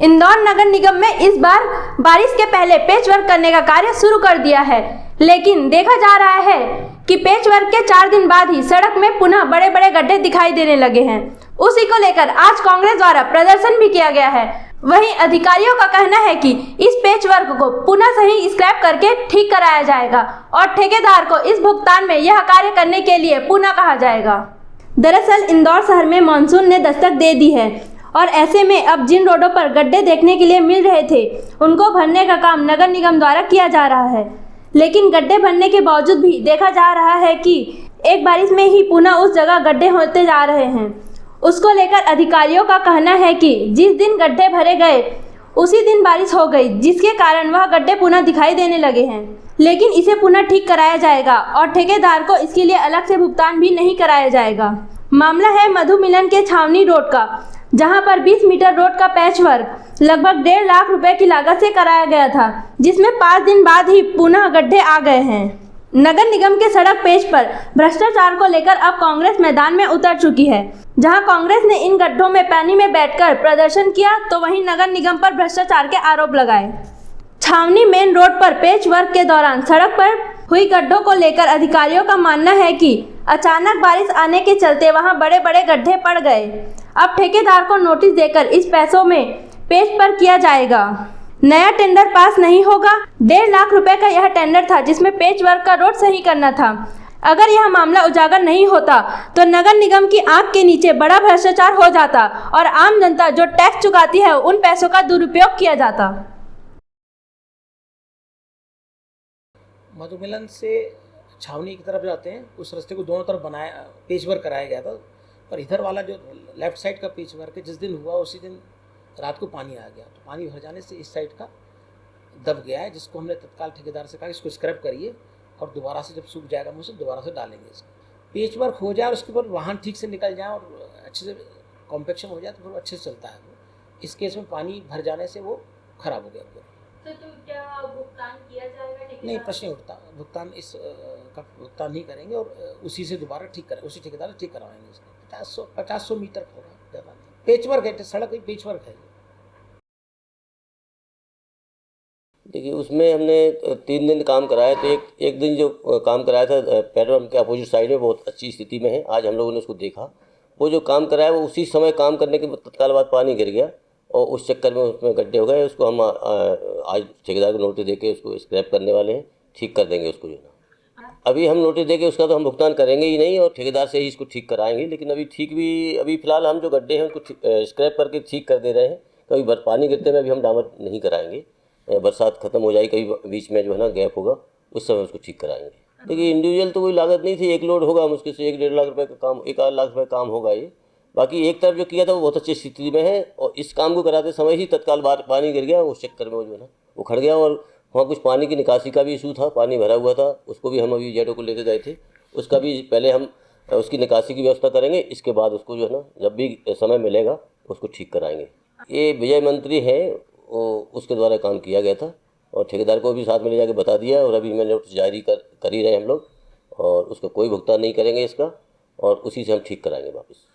इंदौर नगर निगम में इस बार बारिश के पहले पेचवर्क करने का कार्य शुरू कर दिया है, लेकिन देखा जा रहा है कि पेचवर्क के 4 दिन बाद ही सड़क में पुनः बड़े बड़े गड्ढे दिखाई देने लगे हैं। उसी को लेकर आज कांग्रेस द्वारा प्रदर्शन भी किया गया है। वहीं अधिकारियों का कहना है कि इस पेचवर्क को पुनः सही स्क्रैप करके ठीक कराया जाएगा और ठेकेदार को इस भुगतान में यह कार्य करने के लिए पुनः कहा जाएगा। दरअसल इंदौर शहर में मानसून ने दस्तक दे दी है और ऐसे में अब जिन रोडों पर गड्ढे देखने के लिए मिल रहे थे उनको भरने का काम नगर निगम द्वारा किया जा रहा है, लेकिन गड्ढे भरने के बावजूद भी देखा जा रहा है कि एक बारिश में ही पुनः उस जगह गड्ढे होते जा रहे हैं। उसको लेकर अधिकारियों का कहना है कि जिस दिन गड्ढे भरे गए उसी दिन बारिश हो गई, जिसके कारण वह गड्ढे पुनः दिखाई देने लगे हैं, लेकिन इसे पुनः ठीक कराया जाएगा और ठेकेदार को इसके लिए अलग से भुगतान भी नहीं कराया जाएगा। मामला है मधु मिलन के छावनी रोड का, जहां पर 20 मीटर रोड का पैचवर्क लगभग 1.5 लाख रुपए की लागत से कराया गया था, जिसमें 5 दिन बाद ही पुनः गड्ढे आ गए हैं। नगर निगम के सड़क पेज पर भ्रष्टाचार को लेकर अब कांग्रेस मैदान में उतर चुकी है। जहां कांग्रेस ने इन गड्ढों में पानी में बैठकर प्रदर्शन किया, तो वहीं नगर निगम पर भ्रष्टाचार के आरोप लगाए। छावनी मेन रोड पर पेचवर्क के दौरान सड़क पर हुई गड्ढों को लेकर अधिकारियों का मानना है कि अचानक बारिश आने के चलते वहां बड़े बड़े गड्ढे पड़ गए। अब ठेकेदार को नोटिस देकर इस पैसों में पेच पर किया जाएगा। नया टेंडर पास नहीं होगा। 1.5 लाख रुपए का यह टेंडर था, जिसमें पेचवर्क का रोड सही करना था। अगर यह मामला उजागर नहीं होता तो नगर निगम की आंख के नीचे बड़ा भ्रष्टाचार हो जाता और आम जनता जो टैक्स चुकाती है उन पैसों का दुरुपयोग किया जाता। मधुमिलन से छावनी की तरफ जाते हैं, उस रास्ते को दोनों तरफ बनाया, पेचवर्क कराया गया था, पर इधर वाला जो लेफ्ट साइड का पेचवर्क है, जिस दिन हुआ उसी दिन रात को पानी आ गया, तो पानी भर जाने से इस साइड का दब गया है, जिसको हमने तत्काल ठेकेदार से कहा इसको स्क्रैप करिए और दोबारा से जब सूख जाएगा मुझसे दोबारा से डालेंगे इसको। पेचवर्क हो जाए और उसके बाद वाहन ठीक से निकल जाए और अच्छे से कॉम्पैक्शन हो जाए तो फिर अच्छे से चलता है वो। इस केस में पानी भर जाने से वो खराब हो गया पूरा। तो क्या भुगतान किया जाएगा? नहीं, प्रश्न नहीं उठता, भुगतान इस का भुगतान नहीं करेंगे और उसी से दोबारा ठीक करें, उसी ठेकेदार से ठीक करवाएंगे इसको। 50-100 मीटर होगा, ज़्यादा नहीं। पेचवर्क है, सड़क ही पेचवर्क है। देखिए, उसमें हमने 3 दिन काम कराया, तो एक दिन जो काम कराया था पेट्रोल पंप के अपोजिट साइड में बहुत अच्छी स्थिति में है। आज हम लोगों ने उसको देखा, वो जो काम कराया वो उसी समय काम करने के तत्काल बाद पानी गिर गया और उस चक्कर में उसमें गड्ढे हो गए। उसको हम आज ठेकेदार को नोटिस देके उसको स्क्रैप करने वाले हैं, ठीक कर देंगे उसको। जो है अभी हम नोटिस देके उसका तो हम भुगतान करेंगे ही नहीं और ठेकेदार से ही इसको ठीक कराएंगे, लेकिन अभी फ़िलहाल हम जो गड्ढे हैं उसको स्क्रैप करके ठीक कर दे रहे हैं। तो अभी पानी गिरते में अभी हम डामर नहीं कराएंगे, बरसात खत्म हो जाएगी, कभी बीच में जो है ना गैप होगा, उस समय उसको ठीक कराएंगे। देखिए, इंडिविजुअल तो कोई लागत नहीं थी, एक लोड होगा मुश्किल से 1-1.5 लाख रुपये का काम, 1-8 लाख रुपये काम होगा ये। बाकी एक तरफ जो किया था वो बहुत अच्छी स्थिति में है और इस काम को कराते समय ही तत्काल पानी गिर गया, उस चक्कर में वो जो है ना वो खड़ गया। और वहाँ कुछ पानी की निकासी का भी इशू था, पानी भरा हुआ था, उसको भी हम अभी जेडो को लेकर गए थे, उसका भी पहले हम उसकी निकासी की व्यवस्था करेंगे, इसके बाद उसको जो है ना जब भी समय मिलेगा उसको ठीक कराएंगे। ये विजय मंत्री है, उसके द्वारा काम किया गया था और ठेकेदार को भी साथ में ले जाके बता दिया और अभी मैंने नोटिस जारी कर ही रहे हम लोग और उसका कोई भुगतान नहीं करेंगे इसका और उसी से हम ठीक कराएंगे वापस।